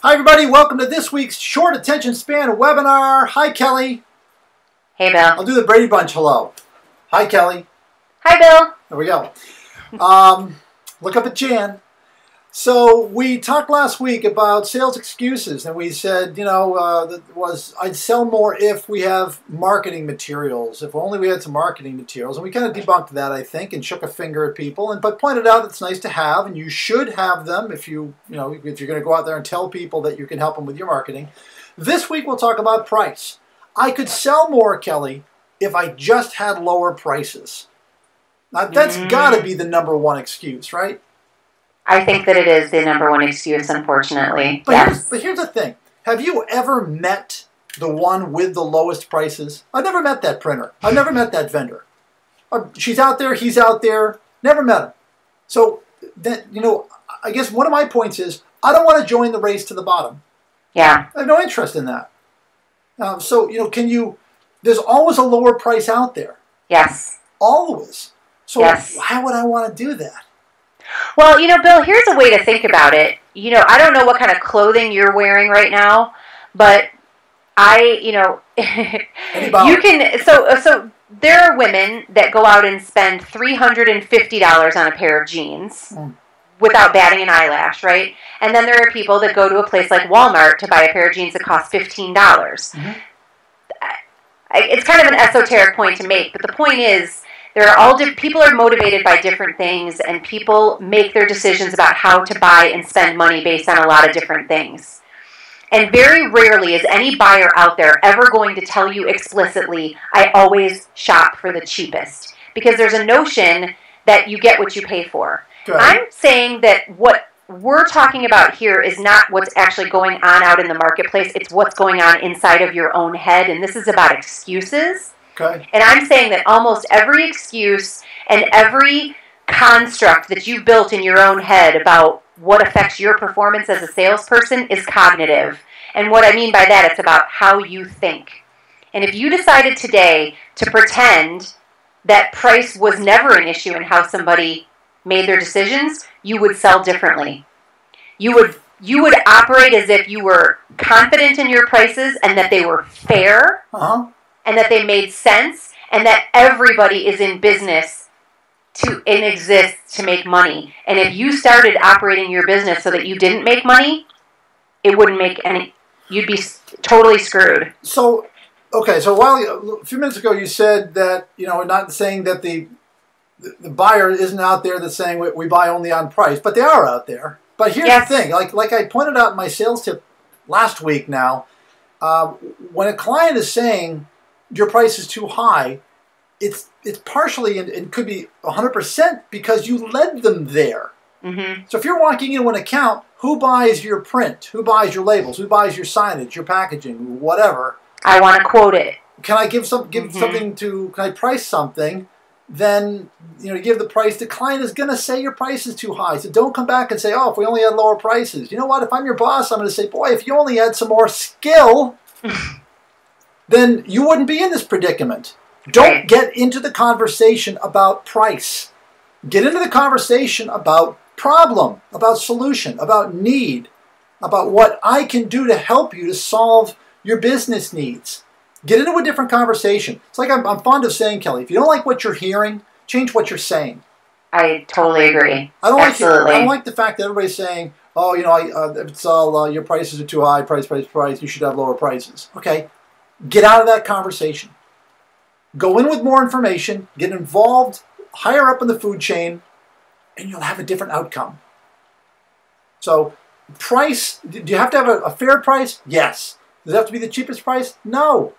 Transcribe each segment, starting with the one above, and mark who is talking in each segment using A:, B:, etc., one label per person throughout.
A: Hi everybody, welcome to this week's short attention span webinar. Hi Kelly.
B: Hey Bill.
A: I'll do the Brady Bunch hello. Hi Kelly.
B: Hi Bill.
A: There we go. Look up at Jan. So we talked last week about sales excuses, and we said, I'd sell more if we have marketing materials, if only we had some marketing materials. And we kind of debunked that, I think, and shook a finger at people, but pointed out it's nice to have, and you should have them if if you're going to go out there and tell people that you can help them with your marketing. This week we'll talk about price. I could sell more, Kelly, if I just had lower prices. Now that's got to be the number one excuse, right?
B: I think that it is the number one excuse, unfortunately.
A: But here's the thing. Have you ever met the one with the lowest prices? I've never met that printer. I've never met that vendor. She's out there, he's out there. Never met him. So, I guess one of my points is, I don't want to join the race to the bottom.
B: Yeah.
A: I have no interest in that. There's always a lower price out there.
B: Yes.
A: Always. So
B: yes.
A: Why would I want to do that?
B: Well, Bill, here's a way to think about it. I don't know what kind of clothing you're wearing right now, but you can, so there are women that go out and spend $350 on a pair of jeans without batting an eyelash, right? And then there are people that go to a place like Walmart to buy a pair of jeans that cost $15. Mm-hmm. It's kind of an esoteric point to make, but the point is, people are motivated by different things, and people make their decisions about how to buy and spend money based on a lot of different things. And very rarely is any buyer out there ever going to tell you explicitly, I always shop for the cheapest. Because there's a notion that you get what you pay for. Good. I'm saying that what we're talking about here is not what's actually going on out in the marketplace. It's what's going on inside of your own head. And this is about excuses.
A: Okay.
B: And I'm saying that almost every excuse and every construct that you've built in your own head about what affects your performance as a salesperson is cognitive. And what I mean by that, it's about how you think. And if you decided today to pretend that price was never an issue in how somebody made their decisions, you would sell differently. You would operate as if you were confident in your prices and that they were fair. Uh-huh. And that they made sense, and that everybody is in business and exists to make money. And if you started operating your business so that you didn't make money, it wouldn't make any. You'd be totally screwed.
A: So, okay. So a few minutes ago, you said that not saying that the buyer isn't out there that's saying we buy only on price, but they are out there. But here's the thing, like I pointed out in my sales tip last week. Now, when a client is saying your price is too high, it's partially and could be 100% because you led them there. Mm-hmm. So if you're walking into an account, who buys your print? Who buys your labels? Who buys your signage, your packaging, whatever?
B: I want to quote it.
A: Can I give something can I price something? Then you give the price. The client is going to say your price is too high. So don't come back and say, oh, if we only had lower prices. You know what? If I'm your boss, I'm going to say, boy, if you only had some more skill, then you wouldn't be in this predicament. Don't get into the conversation about price. Get into the conversation about problem, about solution, about need, about what I can do to help you to solve your business needs. Get into a different conversation. It's like I'm fond of saying, Kelly, if you don't like what you're hearing, change what you're saying.
B: I totally agree.
A: I don't like the fact that everybody's saying, oh, it's all your prices are too high, price, you should have lower prices. Okay. Get out of that conversation. Go in with more information, get involved higher up in the food chain, and you'll have a different outcome. So, price, do you have to have a fair price? Yes. Does it have to be the cheapest price? No.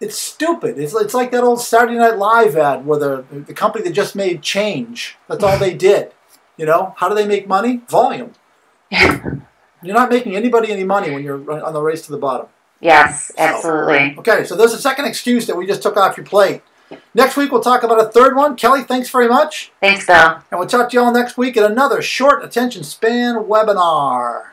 A: It's stupid. It's like that old Saturday Night Live ad where the company that just made change. That's all they did. How do they make money? Volume. You're not making anybody any money when you're on the race to the bottom.
B: Yes, absolutely.
A: Okay, so there's a second excuse that we just took off your plate. Next week, we'll talk about a third one. Kelly, thanks very much.
B: Thanks, Bill.
A: And we'll talk to you all next week at another short attention span webinar.